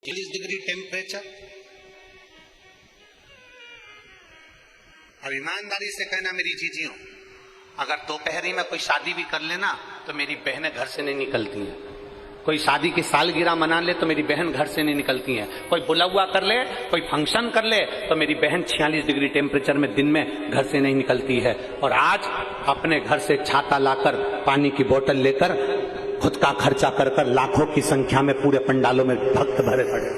40 degree temperature. और ईमानदारी से कहना मेरी जीजियों, अगर दोपहरी में कोई शादी भी कर लेना तो मेरी बहनें घर से नहीं निकलती हैं। कोई शादी की सालगिरह मना ले तो मेरी बहन घर से नहीं निकलती हैं। कोई बुलावा कर ले, कोई फंक्शन कर ले तो मेरी बहन 46 डिग्री टेम्परेचर में दिन में घर से नहीं निकलती है। और आज अपने घर से छाता लाकर, पानी की बोतल लेकर, खुद का खर्चा कर कर लाखों की संख्या में पूरे पंडालों में भक्त भरे पड़े।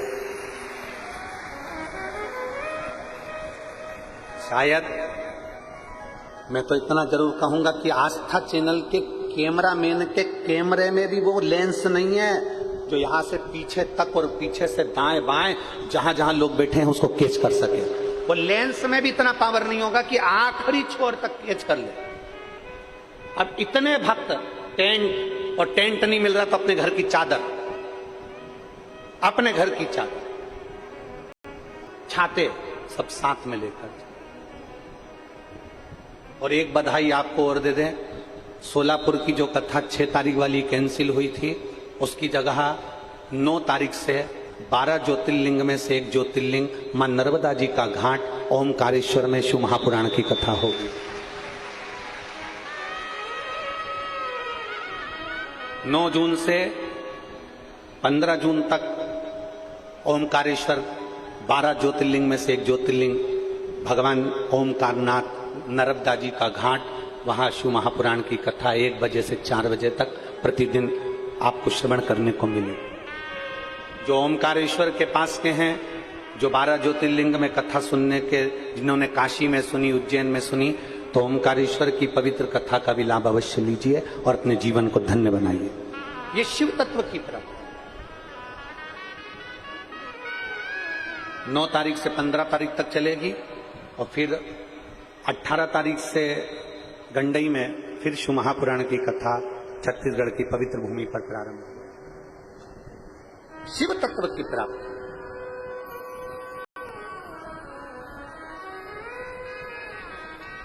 शायद मैं तो इतना जरूर कहूंगा कि आस्था चैनल के कैमरामैन के कैमरे में भी वो लेंस नहीं है जो यहां से पीछे तक और पीछे से दाएं बाएं जहां जहां लोग बैठे हैं उसको कैच कर सके। वो लेंस में भी इतना पावर नहीं होगा कि आखिरी छोर तक कैच कर ले। अब इतने भक्त, टेंट, और टेंट नहीं मिल रहा तो अपने घर की चादर, अपने घर की चादर, छाते सब साथ में लेकर। और एक बधाई आपको और दे दें, सोलापुर की जो कथा 6 तारीख वाली कैंसिल हुई थी, उसकी जगह 9 तारीख से 12 ज्योतिर्लिंग में से एक ज्योतिर्लिंग मां नर्मदा जी का घाट ओमकारेश्वर में शिव महापुराण की कथा होगी। 9 जून से 15 जून तक ओमकारेश्वर 12 ज्योतिर्लिंग में से एक ज्योतिर्लिंग भगवान ओमकारनाथ नर्मदा जी का घाट, वहां शिव महापुराण की कथा 1 बजे से 4 बजे तक प्रतिदिन आपको श्रवण करने को मिले। जो ओमकारेश्वर के पास के हैं, जो 12 ज्योतिर्लिंग में कथा सुनने के, जिन्होंने काशी में सुनी, उज्जैन में सुनी, तो ओमकारेश्वर की पवित्र कथा का भी लाभ अवश्य लीजिए और अपने जीवन को धन्य बनाइए। ये शिव तत्व की तरफ 9 तारीख से 15 तारीख तक चलेगी और फिर 18 तारीख से गंडई में फिर शिव महापुराण की कथा छत्तीसगढ़ की पवित्र भूमि पर प्रारंभ। शिव तत्व की प्राप्ति।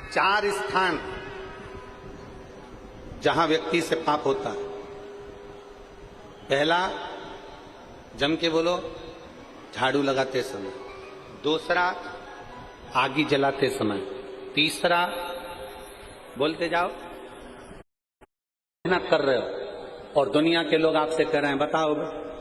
चार स्थान जहां व्यक्ति से पाप होता है। पहला, जम के बोलो, झाड़ू लगाते समय। दूसरा, आगी जलाते समय। तीसरा, बोलते जाओ, मेहनत कर रहे हो और दुनिया के लोग आपसे कह रहे हैं, बताओ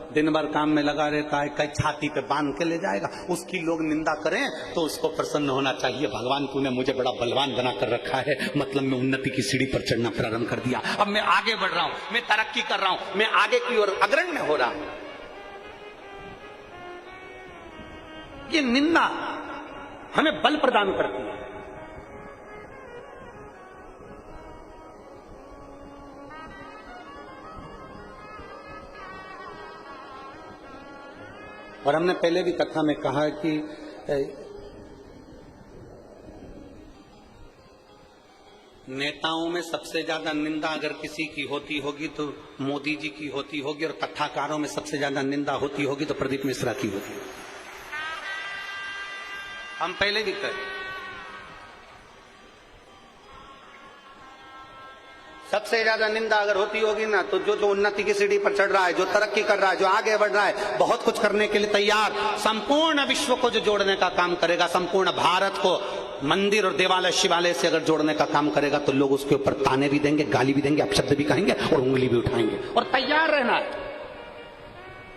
दिन भर काम में लगा रहता है, कई छाती पे बांध के ले जाएगा, उसकी लोग निंदा करें तो उसको प्रसन्न होना चाहिए, भगवान तूने मुझे बड़ा बलवान बना कर रखा है, मतलब मैं उन्नति की सीढ़ी पर चढ़ना प्रारंभ कर दिया, अब मैं आगे बढ़ रहा हूं, मैं तरक्की कर रहा हूं, मैं आगे की ओर अग्रण्य हो रहा हूं। ये निंदा हमें बल प्रदान करती है। और हमने पहले भी कथा में कहा कि नेताओं में सबसे ज्यादा निंदा अगर किसी की होती होगी तो मोदी जी की होती होगी, और कथाकारों में सबसे ज्यादा निंदा होती होगी तो प्रदीप मिश्रा की होती होगी। हम पहले भी कहे, सबसे ज्यादा निंदा अगर होती होगी ना तो जो उन्नति की सीढ़ी पर चढ़ रहा है, जो तरक्की कर रहा है, जो आगे बढ़ रहा है, बहुत कुछ करने के लिए तैयार, संपूर्ण विश्व को जो जोड़ने का काम करेगा, संपूर्ण भारत को मंदिर और देवालय शिवालय से अगर जोड़ने का काम करेगा, तो लोग उसके ऊपर ताने भी देंगे, गाली भी देंगे, अपशब्द भी कहेंगे और उंगली भी उठाएंगे, और तैयार रहना है।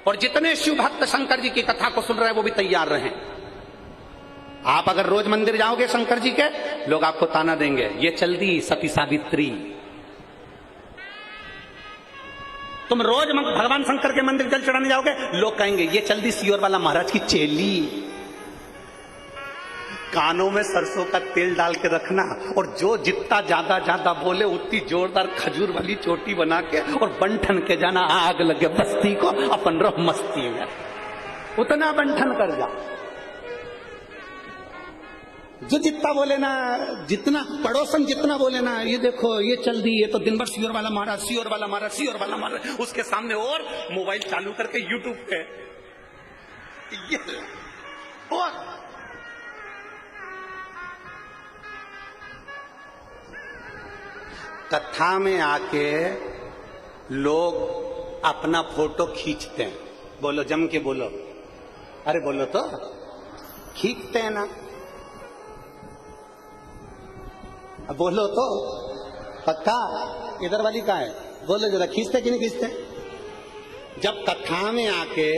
और जितने शिव भक्त शंकर जी की कथा को सुन रहे हैं वो भी तैयार रहें। आप अगर रोज मंदिर जाओगे शंकर जी के, लोग आपको ताना देंगे, ये चल दी सती सावित्री। तुम रोज भगवान शंकर के मंदिर जल चढ़ाने जाओगे, लोग कहेंगे ये चल दी सियोर वाला महाराज की चेली। कानों में सरसों का तेल डाल के रखना, और जो जितना ज्यादा बोले उतनी जोरदार खजूर वाली चोटी बना के और बंठन के जाना, आग लगे बस्ती को, अपन रहो मस्ती में, उतना बंठन कर जा। जो जितना बोले ना, जितना पड़ोसन जितना बोले ना, ये देखो ये चल दी, ये तो दिन भर सियोर वाला महाराज, सियोर वाला महाराज, सियोर वाला महाराज, उसके सामने और मोबाइल चालू करके यूट्यूब पे ये, और कथा में आके लोग अपना फोटो खींचते हैं। बोलो, जम के बोलो, अरे बोलो तो, खींचते हैं ना? अब बोलो तो, पक्का? इधर वाली कहाँ है? बोलो जरा, खींचते कि नहीं खींचते? जब कथा में आके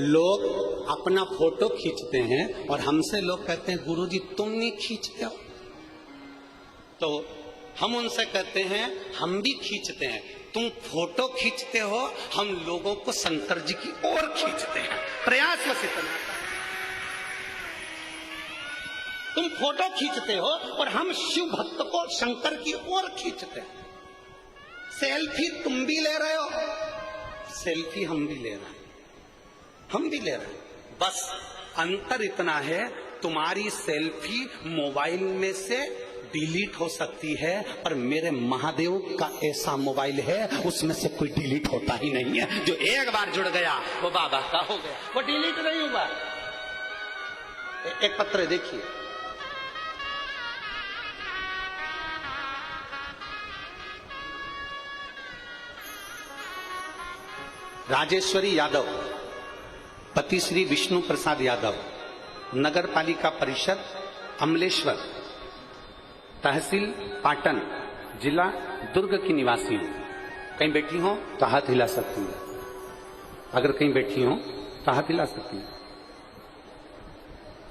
लोग अपना फोटो खींचते हैं और हमसे लोग कहते हैं गुरुजी तुम नहीं खींचते हो, तो हम उनसे कहते हैं हम भी खींचते हैं। तुम फोटो खींचते हो, हम लोगों को शंकर जी की ओर खींचते हैं। प्रयास बस इतना, तुम फोटो खींचते हो और हम शिव भक्त को शंकर की ओर खींचते हैं। सेल्फी तुम भी ले रहे हो, सेल्फी हम भी ले रहे हैं, हम भी ले रहे हैं। बस अंतर इतना है, तुम्हारी सेल्फी मोबाइल में से डिलीट हो सकती है, पर मेरे महादेव का ऐसा मोबाइल है उसमें से कोई डिलीट होता ही नहीं है। जो एक बार जुड़ गया वो बाबा का हो गया, वो डिलीट नहीं हुआ। एक पत्र देखिए, राजेश्वरी यादव, पति श्री विष्णु प्रसाद यादव, नगर पालिका परिषद अमलेश्वर, तहसील पाटन, जिला दुर्ग की निवासी हूं। कहीं बैठी हो तो हाथ हिला सकती है, अगर कहीं बैठी हो तो हाथ हिला सकती है।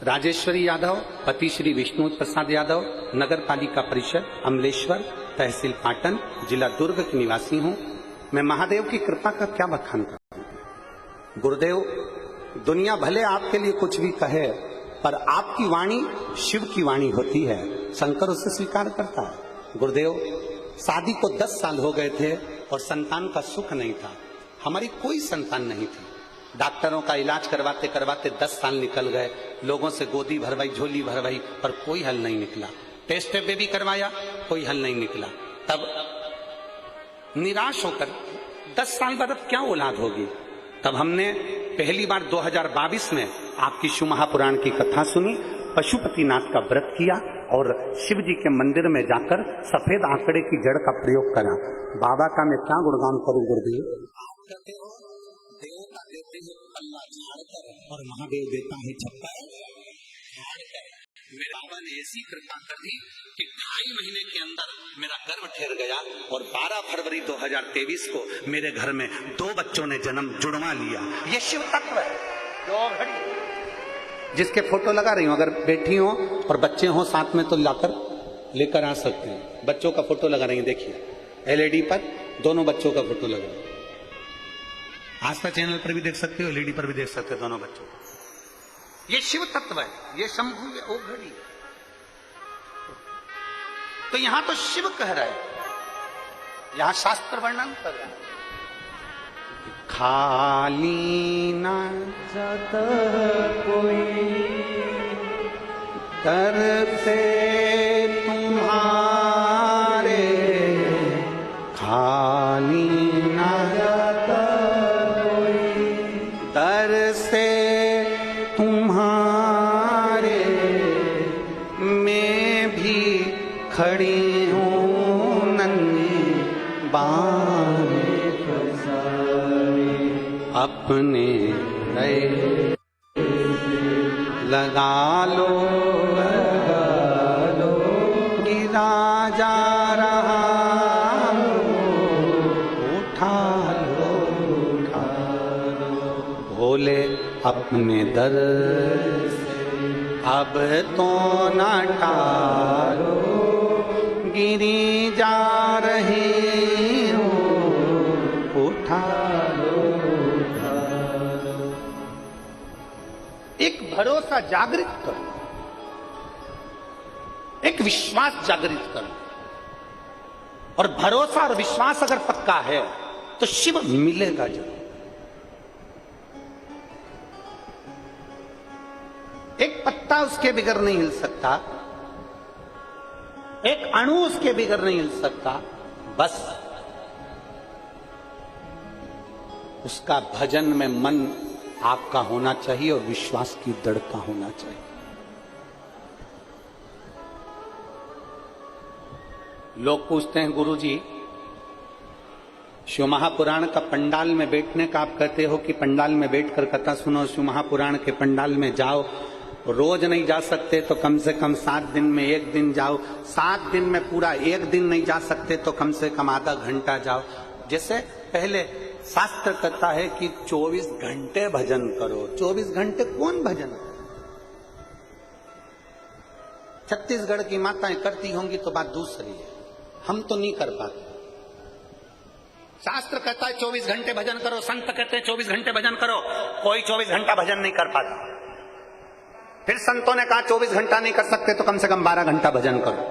राजेश्वरी यादव, पति श्री विष्णु प्रसाद यादव, नगर पालिका परिषद अमलेश्वर, तहसील पाटन, जिला दुर्ग की निवासी हूं। मैं महादेव की कृपा का क्या बखान करूं। गुरुदेव, दुनिया भले आपके लिए कुछ भी कहे, पर आपकी वाणी शिव की वाणी होती है, शंकर उसे स्वीकार करता है। गुरुदेव, शादी को 10 साल हो गए थे और संतान का सुख नहीं था, हमारी कोई संतान नहीं थी। डॉक्टरों का इलाज करवाते करवाते 10 साल निकल गए, लोगों से गोदी भरवाई, झोली भरवाई, पर कोई हल नहीं निकला। टेस्ट भी करवाया, कोई हल नहीं निकला। तब निराश होकर 10 साल बाद अब क्या औलाद होगी, तब हमने पहली बार 2022 में आपकी शिव महापुराण की कथा सुनी, पशुपतिनाथ का व्रत किया और शिव जी के मंदिर में जाकर सफेद आंकड़े की जड़ का प्रयोग करा। बाबा का मैं क्या गुणगान करूं गुरुदेव। देवता देते हैं पल्ला झाड़कर और महादेव देता है छप्पर झाड़कर। मेरे बाबा ने ऐसी कृपा कर दी कि 2.5 महीने के अंदर मेरा गर्भ ठहर गया और 12 फरवरी 2023 को मेरे घर में 2 बच्चों ने जन्म जुड़वा लिया। ये शिव तत्व है। दो घड़ी जिसके फोटो लगा रही हूं, अगर बैठी हो और बच्चे हो साथ में तो लाकर लेकर आ सकते हैं। बच्चों का फोटो लगा रही है, देखिए एलईडी पर दोनों बच्चों का फोटो लगा रही है। आस्था चैनल पर भी देख सकते हो, एलईडी पर भी देख सकते हो दोनों बच्चों को। ये शिव तत्व है, ये शंभु, ये ओ घड़ी। तो यहां तो शिव कह रहा है, यहां शास्त्र वर्णन कर रहा है। खाली न जाता कोई दर से तुम्हारे, खाली न जाता कोई दर से तुम्हारे, मैं भी खड़ी हूँ नन्ही बाने अपने गए लगा लो गिरा जा रहा उठा लो भोले अपने दर अब तो न टालो, गिरी जा रही हूँ उठा लो। एक भरोसा जागृत करो, एक विश्वास जागृत करो, और भरोसा और विश्वास अगर पक्का है तो शिव मिलेगा जरूर। एक पत्ता उसके बिगर नहीं हिल सकता, एक अणु उसके बिगर नहीं हिल सकता, बस उसका भजन में मन आपका होना चाहिए और विश्वास की दृढ़ का होना चाहिए। लोग पूछते हैं गुरुजी शिव महापुराण का पंडाल में बैठने का आप कहते हो कि पंडाल में बैठकर कथा सुनो, शिव महापुराण के पंडाल में जाओ। रोज नहीं जा सकते तो कम से कम 7 दिन में 1 दिन जाओ, 7 दिन में पूरा 1 दिन नहीं जा सकते तो कम से कम आधा घंटा जाओ। जैसे पहले शास्त्र कहता है कि 24 घंटे भजन करो। 24 घंटे कौन भजन करे? छत्तीसगढ़ की माताएं करती होंगी तो बात दूसरी है, हम तो नहीं कर पाते। शास्त्र कहता है 24 घंटे भजन करो, संत कहते हैं 24 घंटे भजन करो, कोई 24 घंटा भजन नहीं कर पाता। फिर संतों ने कहा 24 घंटा नहीं कर सकते तो कम से कम 12 घंटा भजन करो।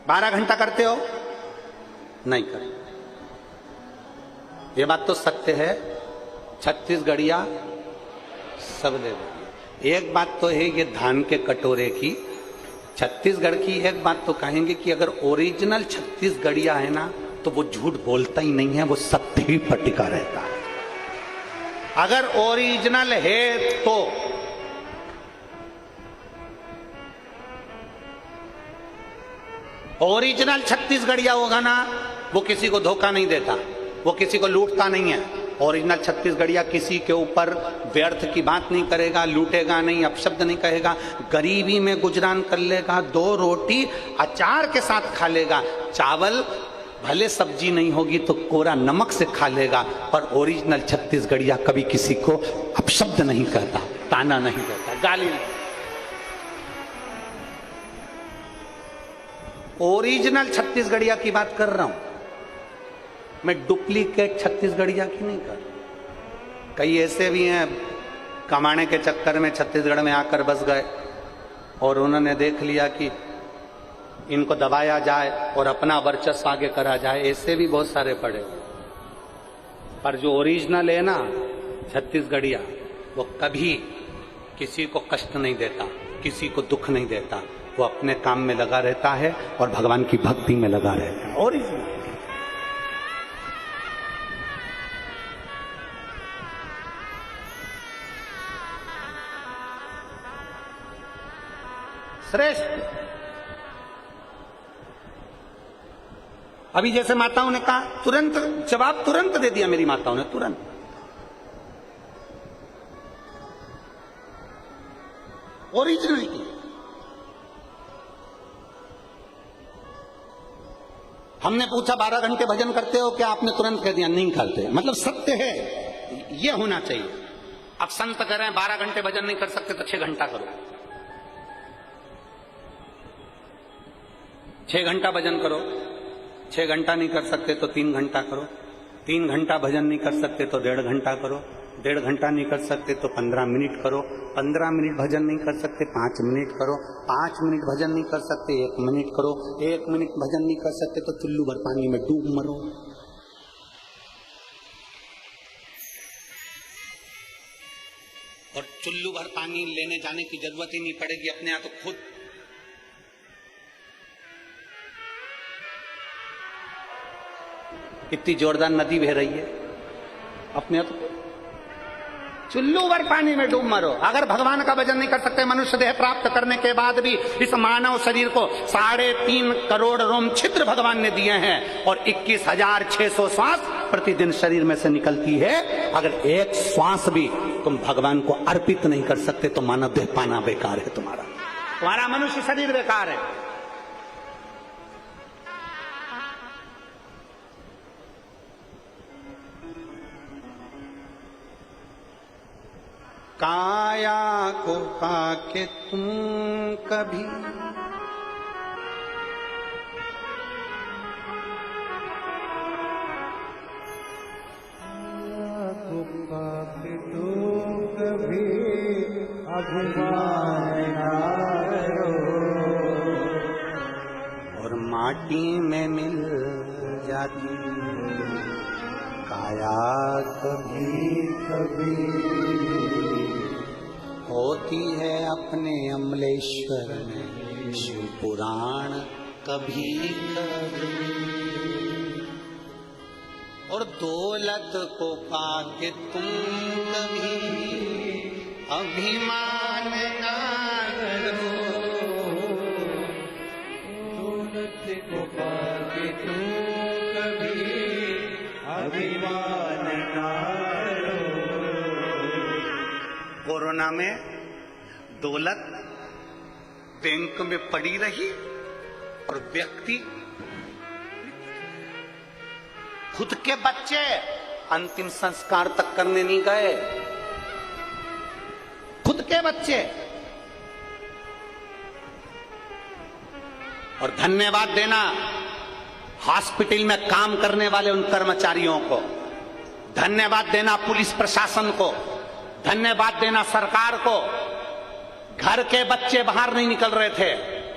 12 घंटा करते हो? नहीं कर। ये बात तो सत्य है, छत्तीसगढ़िया सब ले। एक बात तो है ये धान के कटोरे की, छत्तीसगढ़ की एक बात तो कहेंगे कि अगर ओरिजिनल छत्तीसगढ़िया है ना तो वो झूठ बोलता ही नहीं है, वो सत्य ही पर टिका रहता है। अगर ओरिजिनल है तो ओरिजिनल छत्तीसगढ़िया होगा ना, वो किसी को धोखा नहीं देता, वो किसी को लूटता नहीं है। ओरिजिनल छत्तीसगढ़िया किसी के ऊपर व्यर्थ की बात नहीं करेगा, लूटेगा नहीं, अपशब्द नहीं कहेगा, गरीबी में गुजरान कर लेगा, 2 रोटी अचार के साथ खा लेगा, चावल भले सब्जी नहीं होगी तो कोरा नमक से खा लेगा। पर ओरिजिनल छत्तीसगढ़िया कभी किसी को अपशब्द नहीं कहता, ताना नहीं देता, गाली नहीं। ओरिजिनल छत्तीसगढ़िया की बात कर रहा हूं मैं, डुप्लीकेट छत्तीसगढ़िया की नहीं कर। कई ऐसे भी हैं कमाने के चक्कर में छत्तीसगढ़ में आकर बस गए और उन्होंने देख लिया कि इनको दबाया जाए और अपना वर्चस्व आगे करा जाए, ऐसे भी बहुत सारे पड़े। पर जो ओरिजिनल है ना छत्तीसगढ़िया, वो कभी किसी को कष्ट नहीं देता, किसी को दुख नहीं देता, वो अपने काम में लगा रहता है और भगवान की भक्ति में लगा रहता है। ओरिजिनल श्रेष्ठ। अभी जैसे माताओं ने कहा, तुरंत जवाब तुरंत दे दिया मेरी माताओं ने, तुरंत। ओरिजिनलिटी। हमने पूछा 12 घंटे भजन करते हो क्या? आपने तुरंत कह दिया नहीं करते। मतलब सत्य है, ये होना चाहिए। अब संत कह रहे हैं 12 घंटे भजन नहीं कर सकते तो 6 घंटा करो, 6 घंटा भजन करो। 6 घंटा नहीं कर सकते तो 3 घंटा करो, 3 घंटा भजन नहीं कर सकते तो 1.5 घंटा करो, 1.5 घंटा नहीं कर सकते तो 15 मिनट करो, 15 मिनट भजन नहीं कर सकते 5 मिनट करो, 5 मिनट भजन नहीं कर सकते 1 मिनट करो, 1 मिनट भजन नहीं कर सकते तो चुल्लू भर पानी में डूब मरो। और चुल्लू भर पानी लेने जाने की जरूरत ही नहीं पड़ेगी, अपने आप तो खुद कितनी जोरदार नदी बह रही है, अपने आप चुल्लू भर पानी में डूब मरो। अगर भगवान का भजन नहीं कर सकते, मनुष्य देह प्राप्त करने के बाद भी इस मानव शरीर को 3.5 करोड़ रोम छिद्र भगवान ने दिए हैं और 21,600 श्वास प्रतिदिन शरीर में से निकलती है। अगर एक श्वास भी तुम भगवान को अर्पित नहीं कर सकते तो मानव देह पाना बेकार है, तुम्हारा मनुष्य शरीर बेकार है। काया को पाके तुम कभी अभिमान ना करो और माटी में मिल जाती काया कभी कभी होती है अपने अमलेश्वर में शिव पुराण कभी कभी। और दौलत को पाके तुम कभी अभिमान ना करो, दौलत को पाके तुम कोरोना में दौलत बैंक में पड़ी रही और व्यक्ति खुद के बच्चे अंतिम संस्कार तक करने नहीं गए। खुद के बच्चे। और धन्यवाद देना हॉस्पिटल में काम करने वाले उन कर्मचारियों को, धन्यवाद देना पुलिस प्रशासन को, धन्यवाद देना सरकार को। घर के बच्चे बाहर नहीं निकल रहे थे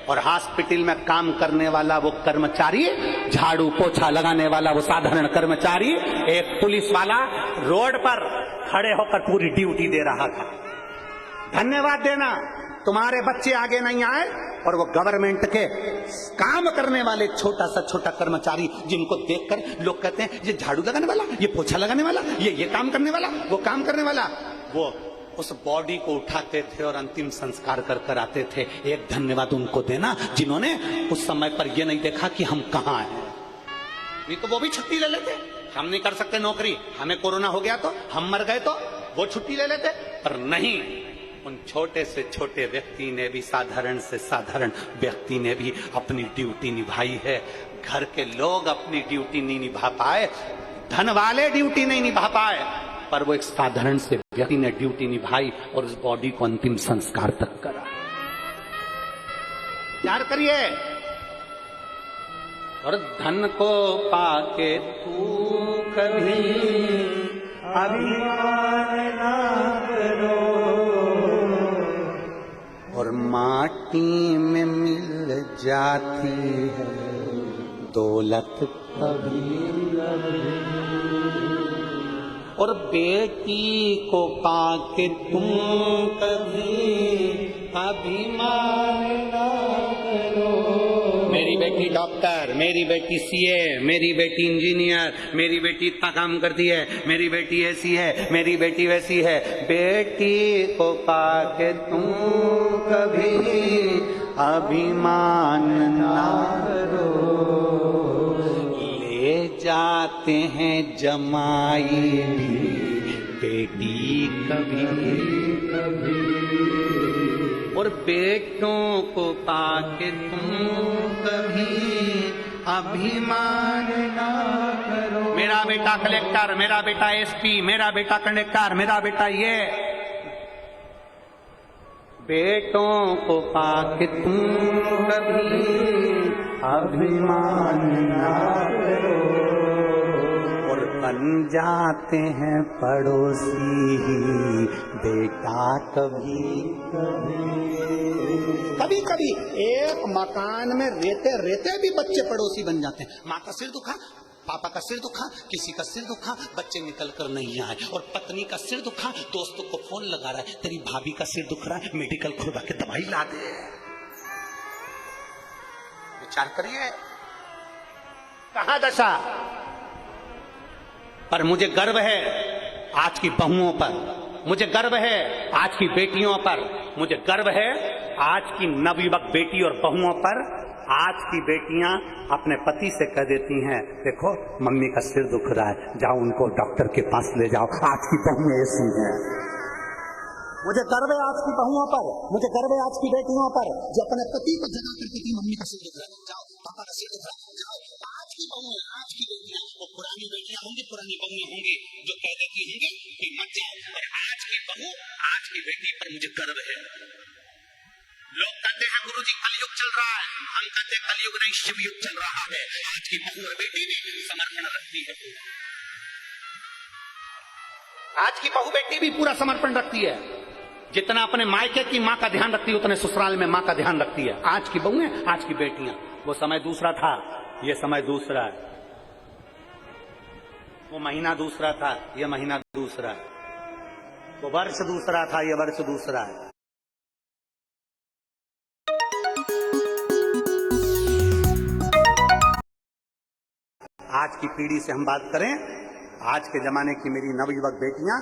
और हॉस्पिटल में काम करने वाला वो कर्मचारी, झाड़ू पोछा लगाने वाला वो साधारण कर्मचारी, एक पुलिस वाला रोड पर खड़े होकर पूरी ड्यूटी दे रहा था। धन्यवाद देना तुम्हारे बच्चे आगे नहीं आए और वो गवर्नमेंट के काम करने वाले छोटा सा छोटा कर्मचारी जिनको देखकर लोग कहते हैं ये झाड़ू लगाने वाला, ये पोछा लगाने वाला, ये काम करने वाला, वो काम करने वाला, वो उस बॉडी को उठाते थे और अंतिम संस्कार कर कर आते थे। एक धन्यवाद उनको देना जिन्होंने उस समय पर ये नहीं देखा कि हम कहां हैं। नहीं तो वो भी छुट्टी ले लेते। हम नहीं कर सकते नौकरी, हमें कोरोना हो गया तो, हम मर गए तो वो छुट्टी ले लेते, पर नहीं, उन छोटे से छोटे व्यक्ति ने भी, साधारण से साधारण व्यक्ति ने भी अपनी ड्यूटी निभाई है। घर के लोग अपनी ड्यूटी नहीं निभा पाए, धन वाले ड्यूटी नहीं निभा पाए, पर वो एक साधारण से व्यक्ति ने ड्यूटी निभाई और उस बॉडी को अंतिम संस्कार तक करा। प्यार करिए और धन को पाके तू कभी अभिमान ना करो, और माटी में मिल जाती है दौलत कभी, और बेटी को पाके तुम कभी अभिमान ना करो। मेरी बेटी डॉक्टर, मेरी बेटी सीए, मेरी बेटी इंजीनियर, मेरी बेटी इतना काम करती है, मेरी बेटी ऐसी है, मेरी बेटी वैसी है। बेटी को पाके तुम कभी अभिमान ना करो। ले जाते हैं जमाई भी बेटी कभी कभी, और बेटों को पाके तुम कभी अभिमान ना करो। मेरा बेटा कलेक्टर, मेरा बेटा एसपी, मेरा बेटा कंडक्टर, मेरा बेटा ये। बेटों को पाके तुम कभी अभिमान ना करो, और बन जाते हैं पड़ोसी ही बेटा कभी कभी कभी। एक मकान में रहते रहते भी बच्चे पड़ोसी बन जाते हैं। माँ का सिर दुखा, पापा का सिर दुखा, किसी का सिर दुखा, बच्चे निकल कर नहीं आए, और पत्नी का सिर दुखा, दोस्तों को फोन लगा रहा है, तेरी भाभी का सिर दुख रहा है, मेडिकल खुलवा के दवाई ला दे। विचार करिए कहां दशा। पर मुझे गर्व है आज की बहुओं पर, मुझे गर्व है आज की बेटियों पर, मुझे गर्व है आज की नवयुवक बेटी और बहुओं पर। आज की बेटियां अपने पति से कह देती हैं, देखो मम्मी का सिर दुख रहा है, जाओ उनको डॉक्टर के पास ले जाओ। आज की बहुएं ऐसी हैं। मुझे गर्व है आज की बहुओं पर, मुझे गर्व है आज की बेटियों पर जो अपने पति को जगा करती थी, मम्मी का सिर दुख रहा है, जाओ पापा का सिर दुख रहा है, जाओ। आज की बहुएं, आज की बेटियां, वो पुरानी बेटियां होंगी, पुरानी बहुएं होंगी जो कह देती होंगी कि मत जाओ। और आज की बहू, आज की बेटी पर मुझे गर्व है। लोग कहते हैं गुरुजी कलयुग चल रहा है, हम कहते हैं कलयुग नहीं शिवयुग चल रहा है। आज की बहू और बेटी भी समर्पण रखती है, आज की बहू बेटी भी पूरा समर्पण रखती है। जितना अपने मायके की माँ का ध्यान रखती है उतने ससुराल में माँ का ध्यान रखती है। आज की बहुएं, आज की बेटियां। वो समय दूसरा था, ये समय दूसरा है। वो महीना दूसरा था, ये महीना दूसरा है। वो वर्ष दूसरा था, ये वर्ष दूसरा है। आज की पीढ़ी से हम बात करें, आज के जमाने की मेरी नवयुवक बेटियां